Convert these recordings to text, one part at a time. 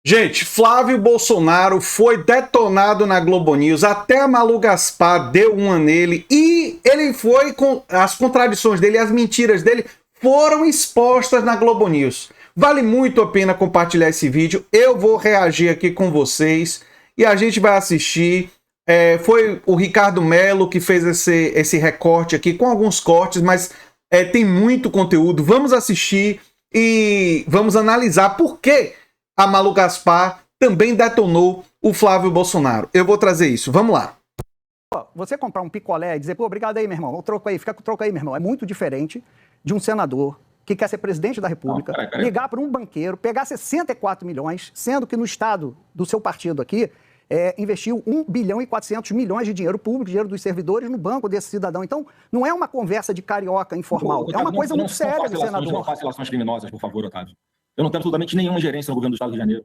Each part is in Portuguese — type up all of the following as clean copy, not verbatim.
Gente, Flávio Bolsonaro foi detonado na Globo News, até a Malu Gaspar deu uma nele e ele foi com as contradições dele, as mentiras dele foram expostas na Globo News. Vale muito a pena compartilhar esse vídeo, eu vou reagir aqui com vocês e a gente vai assistir. Foi o Ricardo Mello que fez esse recorte aqui, com alguns cortes, mas tem muito conteúdo. Vamos assistir e vamos analisar por que a Malu Gaspar também detonou o Flávio Bolsonaro. Eu vou trazer isso, vamos lá. Você comprar um picolé e dizer, pô, obrigado aí, meu irmão, o troco aí, fica com o troco aí, meu irmão, é muito diferente de um senador que quer ser presidente da República, ligar para um banqueiro, pegar 64 milhões, sendo que no estado do seu partido aqui, investiu 1 bilhão e 400 milhões de dinheiro público, dinheiro dos servidores, no banco desse cidadão. Então, não é uma conversa de carioca informal, é uma coisa muito séria do senador. Não faça relações criminosas, por favor, Otávio. Eu não tenho absolutamente nenhuma ingerência no governo do Estado do Rio de Janeiro.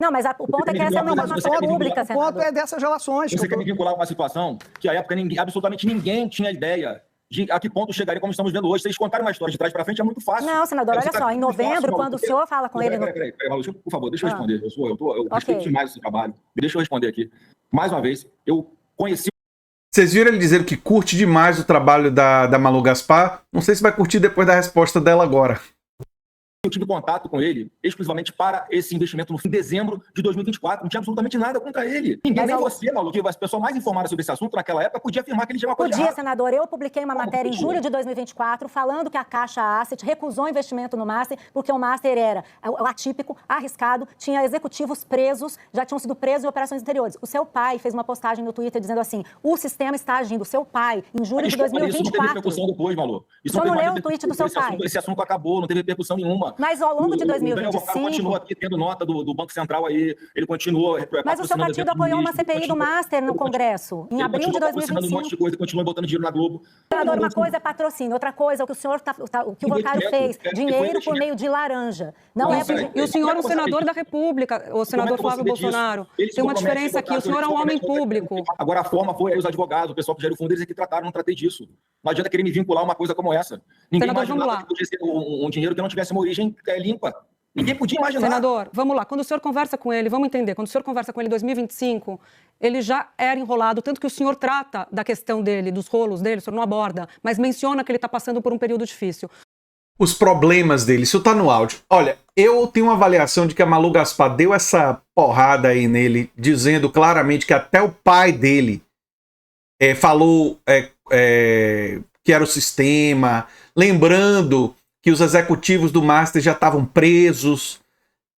Não, mas o ponto é que essa é uma informação pública, senador. O ponto é dessas relações. Você quer me vincular a uma situação que, à época, absolutamente ninguém tinha ideia de a que ponto chegaria como estamos vendo hoje. Vocês contarem uma história de trás para frente é muito fácil. Não, senador, olha só, em novembro, quando o senhor fala com ele... Peraí, por favor, deixa eu responder. Eu respeito demais esse trabalho. Me deixa eu responder aqui. Mais uma vez, eu conheci... Vocês viram ele dizendo que curte demais o trabalho da Malu Gaspar? Não sei se vai curtir depois da resposta dela agora. Eu tive contato com ele exclusivamente para esse investimento em dezembro de 2024. Não tinha absolutamente nada contra ele. Ninguém, nem você, Malu, que é a pessoa mais informada sobre esse assunto naquela época, podia afirmar que ele tinha uma coisa errada. Podia, senador. Eu publiquei uma matéria em julho de 2024 falando que a Caixa Asset recusou investimento no Master porque o Master era atípico, arriscado, tinha executivos presos, já tinham sido presos em operações anteriores. O seu pai fez uma postagem no Twitter dizendo assim, o sistema está agindo. O seu pai, em julho de 2024... Isso não teve repercussão depois, Malu. Isso não leu o tweet do seu pai? Esse assunto acabou, não teve repercussão nenhuma. Mas ao longo de 2025... Ele continua aqui tendo nota do Banco Central aí, ele continua... Mas o seu partido apoiou uma CPI do Master no Congresso, em abril de 2025. Um monte de coisa, continua botando dinheiro na Globo. Senador, uma coisa é patrocínio, outra coisa é o que o senhor o que o Vocário fez, dinheiro por meio de laranja. Não é... E o senhor é um senador da República, o senador Flávio Bolsonaro. Tem uma diferença aqui, o senhor é um homem público. Agora a forma foi aí os advogados, o pessoal que gera o fundo, eles é que trataram, não tratei disso. Não adianta querer me vincular uma coisa como essa. Ninguém imaginava que podia ser um dinheiro que não tivesse uma origem limpa. Ninguém podia imaginar. Senador, vamos lá. Quando o senhor conversa com ele, vamos entender, quando o senhor conversa com ele em 2025, ele já era enrolado, tanto que o senhor trata da questão dele, dos rolos dele, o senhor não aborda, mas menciona que ele está passando por um período difícil. Os problemas dele, isso tá no áudio. Olha, eu tenho uma avaliação de que a Malu Gaspar deu essa porrada aí nele, dizendo claramente que até o pai dele falou que era o sistema, lembrando que os executivos do Master já estavam presos.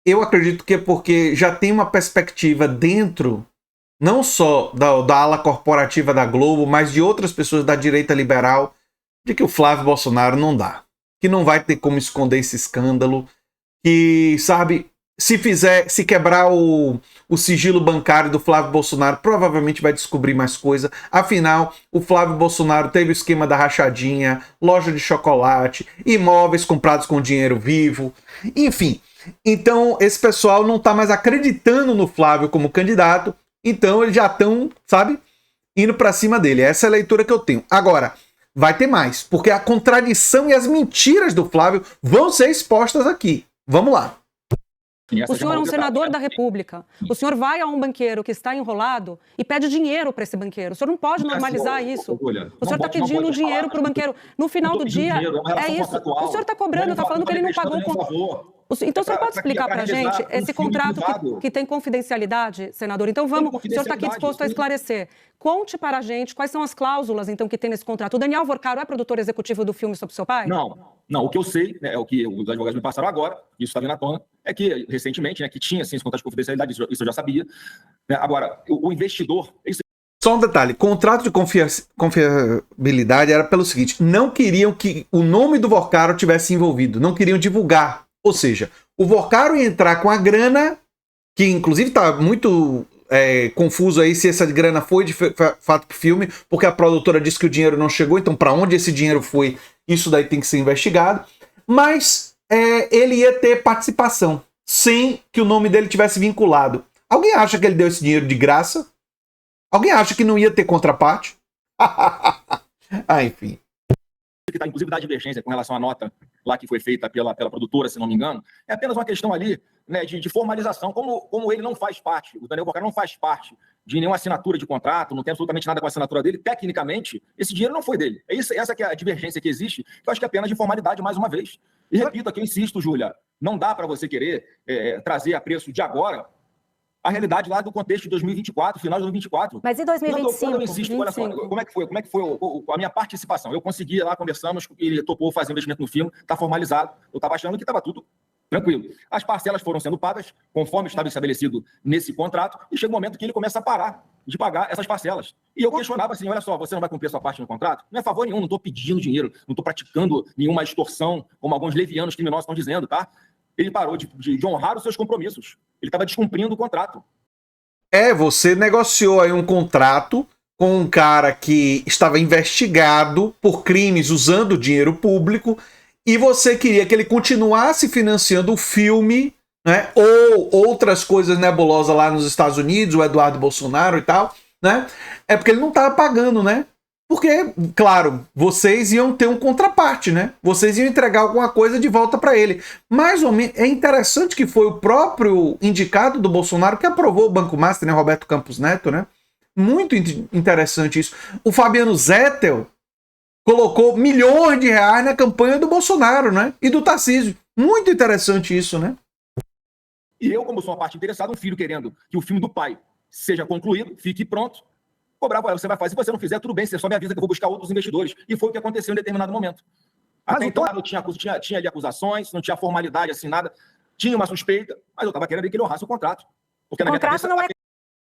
Eu acredito que é porque já tem uma perspectiva dentro, não só da ala corporativa da Globo, mas de outras pessoas da direita liberal, de que o Flávio Bolsonaro não dá. Que não vai ter como esconder esse escândalo. Que, sabe, se quebrar o sigilo bancário do Flávio Bolsonaro, provavelmente vai descobrir mais coisa. Afinal, o Flávio Bolsonaro teve o esquema da rachadinha, loja de chocolate, imóveis comprados com dinheiro vivo, enfim. Então, esse pessoal não tá mais acreditando no Flávio como candidato, então eles já estão, sabe, indo para cima dele. Essa é a leitura que eu tenho. Agora, vai ter mais, porque a contradição e as mentiras do Flávio vão ser expostas aqui. Vamos lá. O senhor é um senador da República. O senhor vai a um banqueiro que está enrolado e pede dinheiro para esse banqueiro. O senhor não pode normalizar isso. O senhor está pedindo dinheiro para o banqueiro. No final do dia, é isso. O senhor está cobrando, está falando que ele não pagou o... Então o senhor pode explicar para a gente esse contrato que tem confidencialidade, senador? Então vamos, o senhor está aqui disposto a esclarecer. Conte para a gente quais são as cláusulas, então, que tem nesse contrato. O Daniel Vocário é produtor executivo do filme sobre seu pai? Não, o que eu sei, é o que os advogados me passaram agora, isso está vindo à tona, é que recentemente, que tinha sim, esse contrato de confidencialidade, isso eu já sabia. Agora, o investidor... Só um detalhe, contrato de confiabilidade era pelo seguinte, não queriam que o nome do Vocário tivesse envolvido, não queriam divulgar. Ou seja, o Vocário ia entrar com a grana, que inclusive está muito confuso aí se essa grana foi de fato pro filme, porque a produtora disse que o dinheiro não chegou, então para onde esse dinheiro foi, isso daí tem que ser investigado. Mas ele ia ter participação, sem que o nome dele tivesse vinculado. Alguém acha que ele deu esse dinheiro de graça? Alguém acha que não ia ter contraparte? Enfim. Que está inclusive da divergência com relação à nota lá que foi feita pela produtora, se não me engano, é apenas uma questão ali, né, de formalização. Como ele não faz parte, o Daniel Vorcaro não faz parte de nenhuma assinatura de contrato, não tem absolutamente nada com a assinatura dele, tecnicamente, esse dinheiro não foi dele. Essa que é a divergência que existe, que eu acho que é apenas de formalidade, mais uma vez. E repito aqui, eu insisto, Júlia, não dá para você querer trazer a preço de agora a realidade lá do contexto de 2024, final de 2024. Mas e 2025? Quando eu insisto, olha só, como é que foi a minha participação? Eu consegui lá, conversamos, ele topou fazer investimento no filme, está formalizado, eu estava achando que estava tudo tranquilo. As parcelas foram sendo pagas, conforme estava estabelecido nesse contrato, e chega um momento que ele começa a parar de pagar essas parcelas. E eu questionava assim, olha só, você não vai cumprir a sua parte no contrato? Não é favor nenhum, não estou pedindo dinheiro, não estou praticando nenhuma extorsão, como alguns levianos criminosos estão dizendo, tá? Ele parou de honrar os seus compromissos. Ele estava descumprindo o contrato. Você negociou aí um contrato com um cara que estava investigado por crimes usando dinheiro público e você queria que ele continuasse financiando o filme, né? Ou outras coisas nebulosas lá nos Estados Unidos, o Eduardo Bolsonaro e tal, né? É porque ele não estava pagando, né? Porque, claro, vocês iam ter um contraparte, né? Vocês iam entregar alguma coisa de volta para ele. Mais ou menos, é interessante que foi o próprio indicado do Bolsonaro que aprovou o Banco Master, né? Roberto Campos Neto, né? Muito interessante isso. O Fabiano Zettel colocou milhões de reais na campanha do Bolsonaro, né? E do Tarcísio. Muito interessante isso, né? E eu, como sou uma parte interessada, um filho querendo que o filme do pai seja concluído, fique pronto, cobrava, você vai fazer, se você não fizer, tudo bem, você só me avisa que eu vou buscar outros investidores. E foi o que aconteceu em determinado momento. Até então, não tinha ali acusações, não tinha formalidade assim, nada. Tinha uma suspeita, mas eu estava querendo que ele honrasse o contrato. Porque na minha cabeça, não é...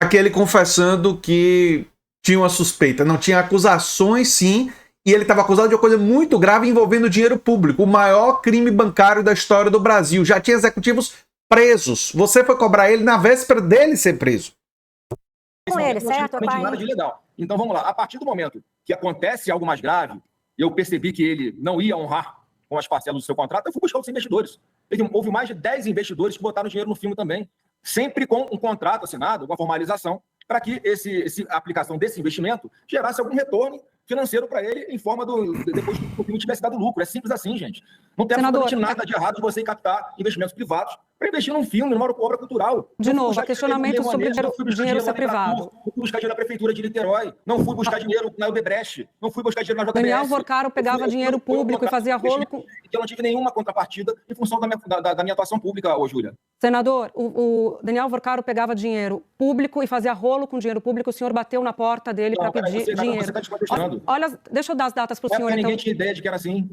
Aquele confessando que tinha uma suspeita. Não, tinha acusações, sim, e ele estava acusado de uma coisa muito grave envolvendo dinheiro público. O maior crime bancário da história do Brasil. Já tinha executivos presos. Você foi cobrar ele na véspera dele ser preso. Com ele, certo? Nada de legal. Então vamos lá. A partir do momento que acontece algo mais grave, eu percebi que ele não ia honrar com as parcelas do seu contrato, eu fui buscar os investidores. Houve mais de 10 investidores que botaram dinheiro no filme também, sempre com um contrato assinado, com a formalização, para que a aplicação desse investimento gerasse algum retorno financeiro para ele em forma depois que o filme tivesse dado lucro. É simples assim, gente. Não tem absolutamente nada de errado de você captar investimentos privados para investir num filme, numa obra cultural. De novo, questionamento sobre dinheiro ser privado. Não fui buscar dinheiro na Prefeitura de Niterói, não fui buscar dinheiro na Odebrecht, não fui buscar dinheiro na JBS. Daniel Vorcaro pegava dinheiro público e fazia rolo com... Eu não tive nenhuma contrapartida em função da minha atuação pública, Júlia. Senador, o Daniel Vorcaro pegava dinheiro público e fazia rolo com dinheiro público, o senhor bateu na porta dele para pedir dinheiro. Você está descontestando. Olha, deixa eu dar as datas para o senhor. Ninguém tinha ideia de que era assim.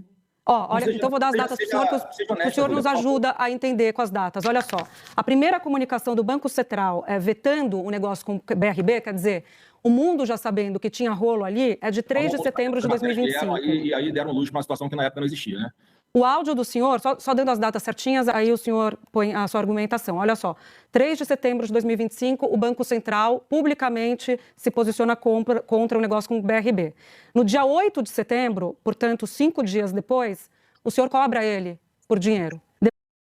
Olha, então eu vou dar as datas para o senhor, que o senhor nos ajuda a entender com as datas. Olha só, a primeira comunicação do Banco Central vetando o negócio com o BRB, quer dizer, o mundo já sabendo que tinha rolo ali, é de 3 de setembro de 2025. E aí deram luz para uma situação que na época não existia, né? O áudio do senhor, só dando as datas certinhas, aí o senhor põe a sua argumentação. Olha só, 3 de setembro de 2025, o Banco Central publicamente se posiciona contra o negócio com o BRB. No dia 8 de setembro, portanto, 5 dias depois, o senhor cobra ele por dinheiro.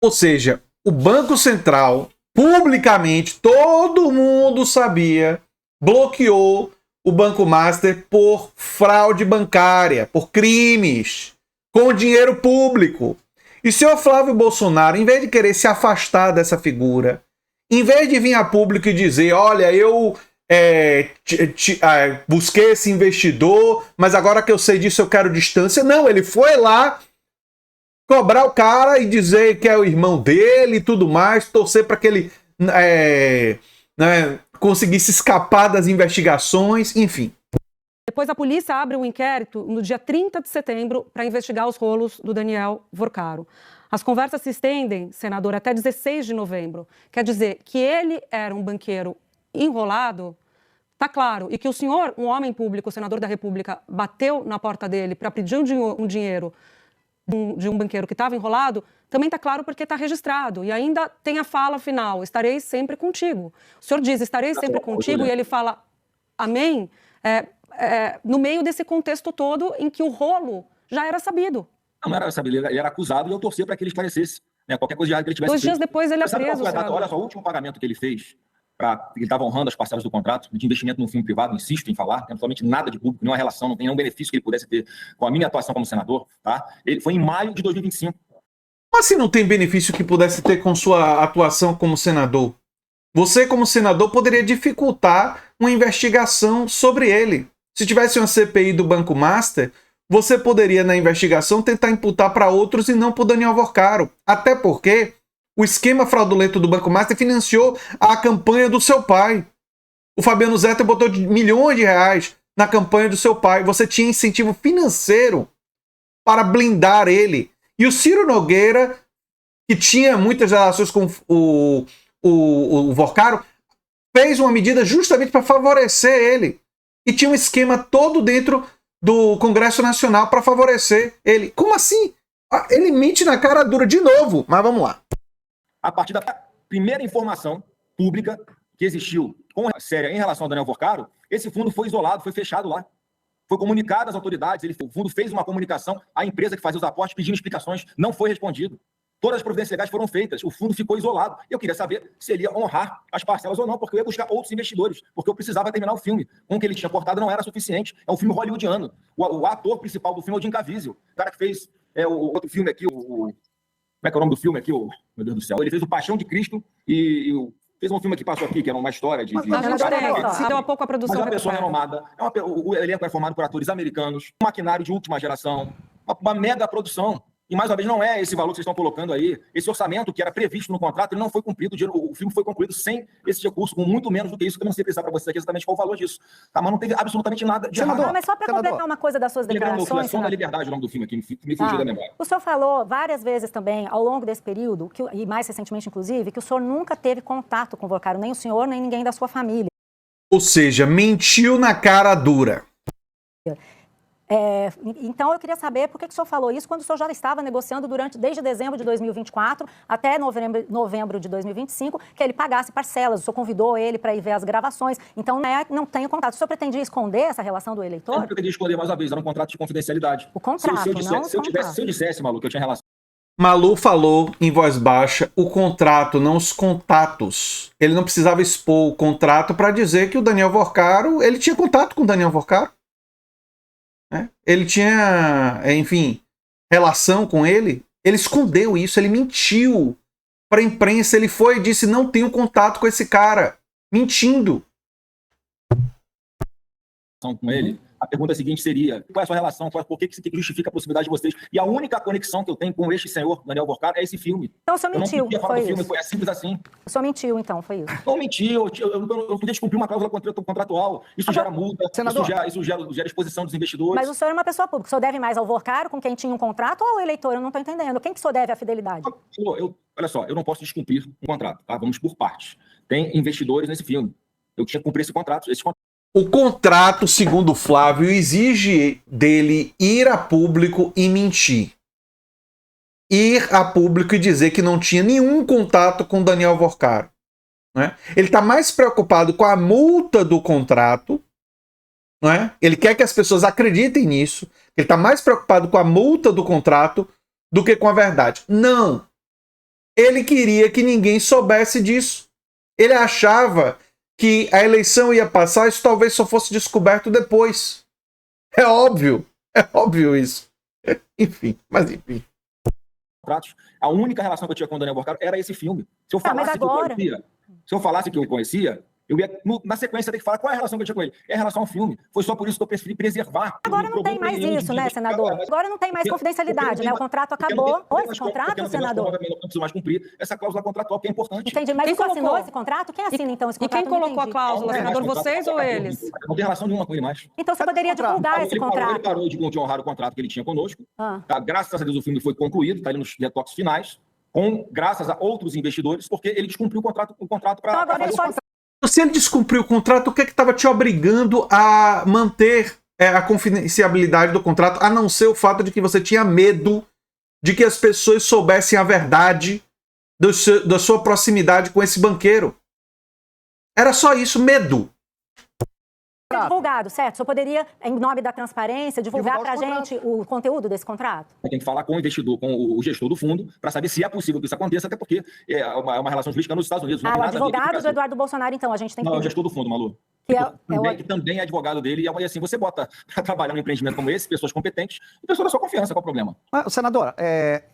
Ou seja, o Banco Central, publicamente, todo mundo sabia, bloqueou o Banco Master por fraude bancária, por crimes com dinheiro público. E o senhor Flávio Bolsonaro, em vez de querer se afastar dessa figura, em vez de vir a público e dizer, olha, eu busquei esse investidor, mas agora que eu sei disso eu quero distância. Não, ele foi lá cobrar o cara e dizer que é o irmão dele e tudo mais, torcer para que ele conseguisse escapar das investigações, enfim. Depois a polícia abre um inquérito no dia 30 de setembro para investigar os rolos do Daniel Vorcaro. As conversas se estendem, senador, até 16 de novembro. Quer dizer, que ele era um banqueiro enrolado, tá claro. E que o senhor, um homem público, senador da República, bateu na porta dele para pedir um dinheiro de um banqueiro que estava enrolado, também está claro porque está registrado. E ainda tem a fala final, estarei sempre contigo. O senhor diz, estarei sempre contigo, e ele fala, amém, no meio desse contexto todo em que o rolo já era sabido. Não era sabido, ele era acusado e eu torcia para que ele esclarecesse. Né? Qualquer coisa de errado que ele tivesse 2 dias depois ele é preso. Olha só, o último pagamento que ele fez, ele estava honrando as parcelas do contrato de investimento no filme privado, insisto em falar, não tem absolutamente nada de público, nenhuma relação, não tem nenhum benefício que ele pudesse ter com a minha atuação como senador, tá? Ele foi em maio de 2025. Como assim não tem benefício que pudesse ter com sua atuação como senador? Você, como senador, poderia dificultar uma investigação sobre ele. Se tivesse uma CPI do Banco Master, você poderia, na investigação, tentar imputar para outros e não para o Daniel Worcaro. Até porque o esquema fraudulento do Banco Master financiou a campanha do seu pai. O Fabiano Zetter botou milhões de reais na campanha do seu pai. Você tinha incentivo financeiro para blindar ele. E o Ciro Nogueira, que tinha muitas relações com o Worcaro, fez uma medida justamente para favorecer ele. E tinha um esquema todo dentro do Congresso Nacional para favorecer ele. Como assim? Ele mente na cara dura de novo. Mas vamos lá. A partir da primeira informação pública que existiu com a séria em relação ao Daniel Worcaro, esse fundo foi isolado, foi fechado lá. Foi comunicado às autoridades, o fundo fez uma comunicação à empresa que fazia os aportes pedindo explicações, não foi respondido. Todas as providências legais foram feitas, o fundo ficou isolado. Eu queria saber se ele ia honrar as parcelas ou não, porque eu ia buscar outros investidores, porque eu precisava terminar o filme. Com o que ele tinha cortado não era suficiente. É um filme hollywoodiano. O ator principal do filme é o Jim Caviezel, o cara que fez o outro filme aqui, como é que é o nome do filme aqui? Meu Deus do céu. Ele fez o Paixão de Cristo fez um filme que passou aqui, que era uma história de... Deu a pouco a produção. Mas é uma pessoa renomada. O elenco é formado por atores americanos, um maquinário de última geração, uma mega produção. E, mais uma vez, não é esse valor que vocês estão colocando aí. Esse orçamento que era previsto no contrato, ele não foi cumprido. O filme foi concluído sem esse recurso, com muito menos do que isso, que eu não sei precisar para vocês aqui exatamente qual o valor disso. Tá, mas não teve absolutamente nada de errado. Mas só para completar uma coisa das suas declarações... da Liberdade, o nome do filme aqui, me fugiu da memória. O senhor falou várias vezes também, ao longo desse período, e mais recentemente, inclusive, que o senhor nunca teve contato com o Worcaro, nem o senhor, nem ninguém da sua família. Ou seja, mentiu na cara dura. Então, eu queria saber por que o senhor falou isso quando o senhor já estava negociando desde dezembro de 2024 até novembro de 2025, que ele pagasse parcelas. O senhor convidou ele para ir ver as gravações. Então, não tenho contato. O senhor pretendia esconder essa relação do eleitor? Eu não pretendia esconder mais uma vez. Era um contrato de confidencialidade. O contrato, se eu dissesse, Malu, que eu tinha relação... Malu falou em voz baixa o contrato, não os contatos. Ele não precisava expor o contrato para dizer que o Daniel Worcaro... Ele tinha contato com o Daniel Worcaro. Ele tinha, enfim, relação com ele. Ele escondeu isso, ele mentiu para a imprensa. Ele foi e disse: não tenho contato com esse cara. Mentindo. Com ele. A pergunta seguinte seria: qual é a sua relação? Por que justifica a proximidade de vocês? E a única conexão que eu tenho com este senhor, Daniel Worcaro, é esse filme. Então o senhor mentiu, foi isso? Foi simples assim. O senhor mentiu, então, foi isso? Não menti, eu podia descumprir uma cláusula contratual. Isso gera multa, isso gera exposição dos investidores. Mas o senhor é uma pessoa pública. O senhor deve mais ao Worcaro, com quem tinha um contrato, ou ao eleitor? Eu não estou entendendo. Quem que o senhor deve a fidelidade? Olha só, eu não posso descumprir um contrato, tá? Vamos por partes. Tem investidores nesse filme. Eu tinha que cumprir esse contrato. O contrato, segundo Flávio, exige dele ir a público e mentir. Ir a público e dizer que não tinha nenhum contato com Daniel Worcaro. Né? Ele está mais preocupado com a multa do contrato. Né? Ele quer que as pessoas acreditem nisso. Ele está mais preocupado com a multa do contrato do que com a verdade. Não. Ele queria que ninguém soubesse disso. Ele achava que a eleição ia passar, isso talvez só fosse descoberto depois. É óbvio isso. Enfim. A única relação que eu tinha com o Daniel Worcaro era esse filme. Se eu falasse que eu conhecia, eu ia, na sequência, ter que falar qual é a relação que eu tinha com ele. É a relação ao filme. Foi só por isso que eu preferi preservar. Agora não tem mais isso, né, senador? Agora não tem mais confidencialidade, né? O contrato acabou. Esse contrato, senador? Eu não preciso mais cumprir essa cláusula contratual, que é importante. Entendi. Mas quem assinou esse contrato? Quem assina, então, esse contrato? E quem colocou a cláusula, senador? Vocês ou eles? Não tem relação nenhuma com ele mais. Então você poderia divulgar esse contrato. Ele parou de honrar o contrato que ele tinha conosco. Graças a Deus o filme foi concluído, está ali nos retoques finais, graças a outros investidores, porque ele descumpriu o contrato para fazer Se ele descumpriu o contrato, o que estava te obrigando a manter a confidencialidade do contrato, a não ser o fato de que você tinha medo de que as pessoas soubessem a verdade da sua proximidade com esse banqueiro? Era só isso, medo. Divulgado, certo? O senhor poderia, em nome da transparência, divulgar para a gente o conteúdo desse contrato? Tem que falar com o investidor, com o gestor do fundo, para saber se é possível que isso aconteça, até porque é uma relação jurídica nos Estados Unidos. O advogado do Eduardo Bolsonaro, então, a gente tem que... Não, é o gestor do fundo, Malu. Que também é advogado dele, e assim, você bota para trabalhar num empreendimento como esse, pessoas competentes, e pessoas da sua confiança, qual o problema? Senador,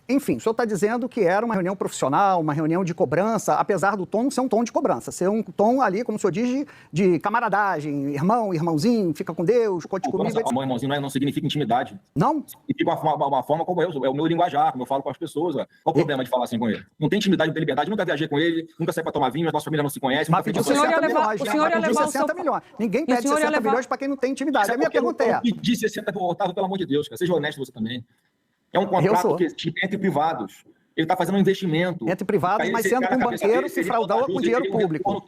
Enfim, o senhor está dizendo que era uma reunião profissional, uma reunião de cobrança, apesar do tom não ser um tom de cobrança, ser um tom ali, como o senhor diz, de camaradagem, irmão, irmãozinho, fica com Deus, conte comigo. Irmãozinho não significa intimidade. Não? Significa uma forma como é o meu linguajar, como eu falo com as pessoas. Qual o problema de falar assim com ele? Não tem intimidade, não tem liberdade, nunca viajei com ele, nunca saí para tomar vinho, a nossa família não se conhece. Mas pediu 60 milhões. O senhor ia levar 60 milhões. Ninguém pede 60 milhões para quem não tem intimidade. A minha pergunta é... Eu pedi 60 por Otávio, pelo amor de Deus, cara. Seja honesto você também. É um contrato entre privados. Ele está fazendo um investimento. Entre privados, mas sendo com um banqueiro que fraudou com dinheiro público.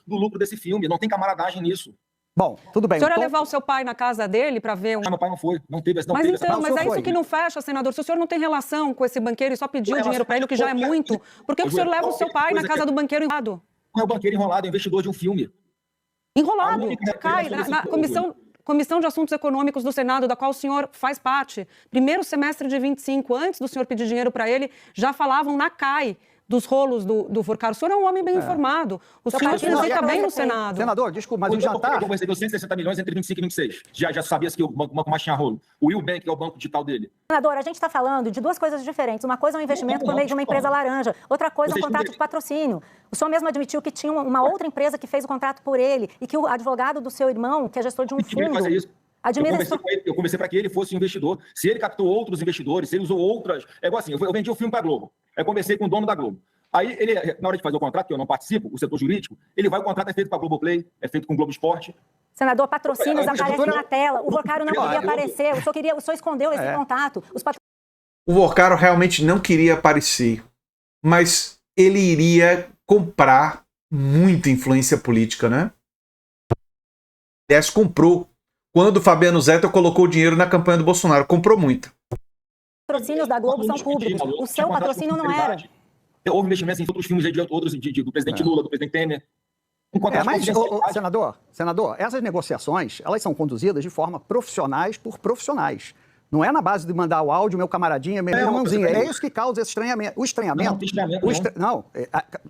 Do lucro desse filme. Não tem camaradagem nisso. Bom, tudo bem. O senhor ia levar o seu pai na casa dele para ver um... Meu pai não foi. Não teve essa... Mas é isso que não fecha, senador. Se o senhor não tem relação com esse banqueiro e só pediu dinheiro para ele, o que já é muito, por que o senhor leva o seu pai na casa do banqueiro enrolado? Não é o banqueiro enrolado, é o investidor de um filme. Enrolado. Cai na Comissão de Assuntos Econômicos do Senado, da qual o senhor faz parte, primeiro semestre de 25, antes do senhor pedir dinheiro para ele, já falavam na CAI dos rolos do Vorcaro. O senhor é um homem bem informado. O senhor visita bem no Senado. Senador, desculpa, mas o jantar... Eu recebeu 160 milhões entre 25 e 26. Já sabia que o banco mais tinha rolo. O Will Bank é o banco digital dele. Senador, a gente está falando de duas coisas diferentes. Uma coisa é um investimento por meio de uma empresa laranja. Outra coisa é um contrato de patrocínio. O senhor mesmo admitiu que tinha uma outra empresa que fez o contrato por ele e que o advogado do seu irmão, que é gestor de um fundo... Eu conversei para que ele fosse um investidor. Se ele captou outros investidores, se ele usou outras... É igual assim, eu vendi o filme para a Globo. Eu conversei com o dono da Globo. Aí, ele, na hora de fazer o contrato, que eu não participo, o setor jurídico, o contrato é feito com a Globoplay, é feito com o Globo Esporte. Senador, patrocínios aparecem na tela. O Vorcaro não queria aparecer. O senhor escondeu esse contato. O Vorcaro realmente não queria aparecer, mas ele iria comprar muita influência política, né? Aliás, comprou. Quando o Fabiano Zettel colocou dinheiro na campanha do Bolsonaro, comprou muito. Os patrocínios da Globo são públicos. O seu patrocínio não era. Houve investimentos em outros filmes do presidente Lula, do presidente Temer. Senador, essas negociações, elas são conduzidas de forma profissionais por profissionais. Não é na base de mandar o áudio, meu camaradinha, meu irmãozinho. É isso que causa esse estranhamento. O estranhamento...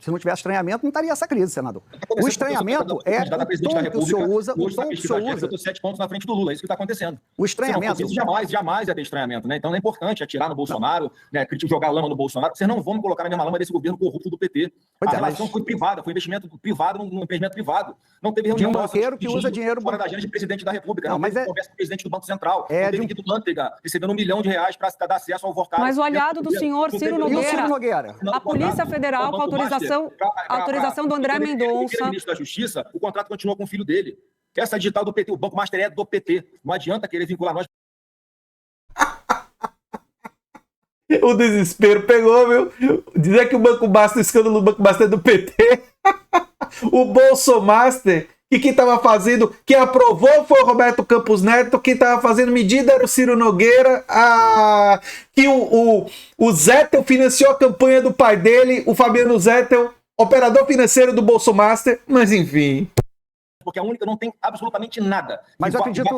Se não tivesse estranhamento, não estaria essa crise, senador. O estranhamento é o tom que o senhor usa... O tom que o senhor usa... Eu estou 7 pontos na frente do Lula, é isso que está acontecendo. O estranhamento... Jamais ia ter estranhamento, né? Então é importante atirar no Bolsonaro, né? Jogar lama no Bolsonaro. Vocês não vão me colocar na mesma lama desse governo corrupto do PT. A relação foi privada, foi investimento privado num investimento privado. Não teve reunião... De um banqueiro que usa dinheiro... Fora da agenda de presidente da República. Não teve conversa com o presidente do Banco Central. Não teve do Manteiga recebendo R$1 milhão para dar acesso ao Vorcaro. Mas o aliado do senhor Ciro Nogueira, a Polícia Federal, com autorização do André Mendonça... O ministro da Justiça, o contrato continuou com o filho dele. Essa digital do PT, o Banco Master é do PT. Não adianta querer vincular nós. O desespero pegou, viu? Dizer que o Banco Master, o escândalo do Banco Master é do PT. O Bolsomaster, que quem estava fazendo, quem aprovou foi o Roberto Campos Neto, quem estava fazendo medida era o Ciro Nogueira, que o Zettel financiou a campanha do pai dele, o Fabiano Zettel, operador financeiro do Bolsomaster, mas enfim... Porque a única não tem absolutamente nada. Mas eu acredito...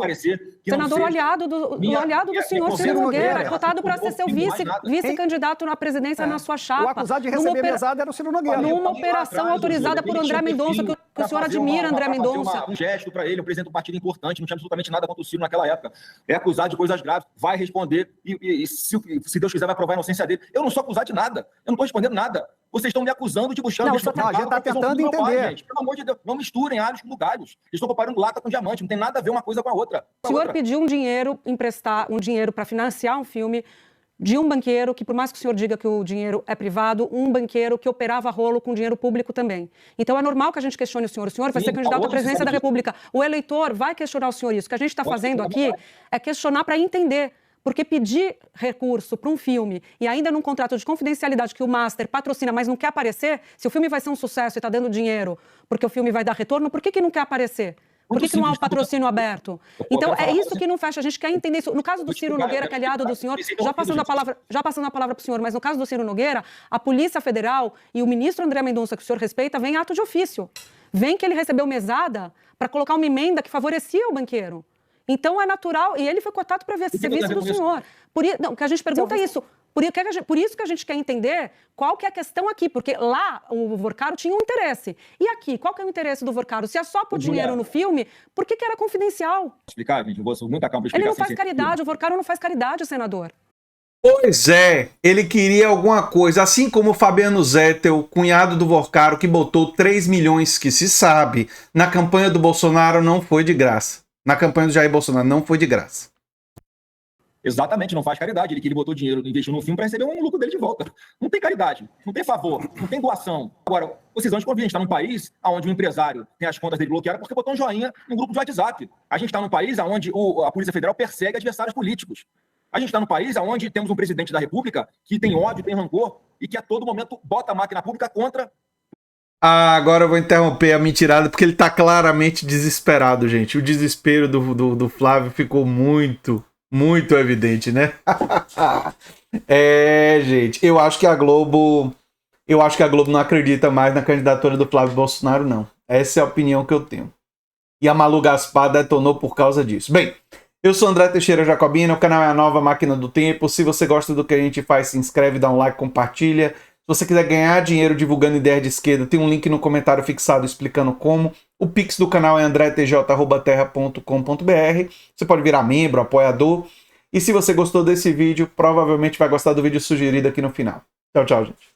Senador, o aliado do senhor Ciro Nogueira, cotado para ser seu vice-candidato na presidência na sua chapa. O acusado de receber mesada era o Ciro Nogueira. Numa operação autorizada por André Mendonça, que o senhor admira, André Mendonça. Um gesto para ele, um presidente do partido importante, não tinha absolutamente nada contra o Ciro naquela época. É acusado de coisas graves, vai responder e se Deus quiser, vai provar a inocência dele. Eu não sou acusado de nada, eu não estou respondendo nada. Vocês estão me acusando de buscar... Não, a gente está tentando entender. Pelo amor de Deus, não misturem alhos com galhos. Eles estão comparando lata com diamante, não tem nada a ver uma coisa com a outra. O senhor pediu emprestar um dinheiro para financiar um filme de um banqueiro que, por mais que o senhor diga que o dinheiro é privado, um banqueiro que operava rolo com dinheiro público também. Então é normal que a gente questione o senhor. O senhor vai ser candidato à presidência da República. O eleitor vai questionar o senhor isso. O que a gente está fazendo aqui é questionar para entender. Porque pedir recurso para um filme e ainda num contrato de confidencialidade que o Master patrocina, mas não quer aparecer, se o filme vai ser um sucesso e está dando dinheiro porque o filme vai dar retorno, por que não quer aparecer? Por que não há um patrocínio aberto? Então, é isso que não fecha. A gente quer entender isso. No caso do Ciro Nogueira, que é aliado do senhor, já passando a palavra para o senhor, mas no caso do Ciro Nogueira, a Polícia Federal e o ministro André Mendonça, que o senhor respeita, vem em ato de ofício. Vem que ele recebeu mesada para colocar uma emenda que favorecia o banqueiro. Então é natural, e ele foi cotado para ver esse serviço do senhor. O que a gente pergunta é isso. Por isso que a gente quer entender qual que é a questão aqui, porque lá o Vorcaro tinha um interesse. E aqui, qual que é o interesse do Vorcaro? Se é só por dinheiro no filme, por que era confidencial? Explicar, gente, eu vou muito calma para explicar. Ele não faz caridade, o Vorcaro não faz caridade, senador. Pois é, ele queria alguma coisa, assim como o Fabiano Zettel, cunhado do Vorcaro, que botou 3 milhões, que se sabe, na campanha do Bolsonaro não foi de graça. Na campanha do Jair Bolsonaro não foi de graça. Exatamente, não faz caridade. Ele botou dinheiro, investiu no filme para receber um lucro dele de volta. Não tem caridade, não tem favor, não tem doação. Agora, vocês vão desconfiar, a gente está num país onde o empresário tem as contas dele bloqueadas porque botou um joinha no grupo de WhatsApp. A gente está num país onde a Polícia Federal persegue adversários políticos. A gente está num país onde temos um presidente da República que tem ódio, tem rancor e que a todo momento bota a máquina pública contra... Agora eu vou interromper a mentirada porque ele tá claramente desesperado, gente. O desespero do Flávio ficou muito evidente, né? Gente, eu acho que a Globo não acredita mais na candidatura do Flávio Bolsonaro, não. Essa é a opinião que eu tenho. E a Malu Gaspar detonou por causa disso. Bem, eu sou André Teixeira Jacobina, o canal é a Nova Máquina do Tempo. Se você gosta do que a gente faz, se inscreve, dá um like, compartilha. Se você quiser ganhar dinheiro divulgando ideias de esquerda, tem um link no comentário fixado explicando como. O Pix do canal é andretj@terra.com.br. Você pode virar membro, apoiador. E se você gostou desse vídeo, provavelmente vai gostar do vídeo sugerido aqui no final. Tchau, tchau, gente.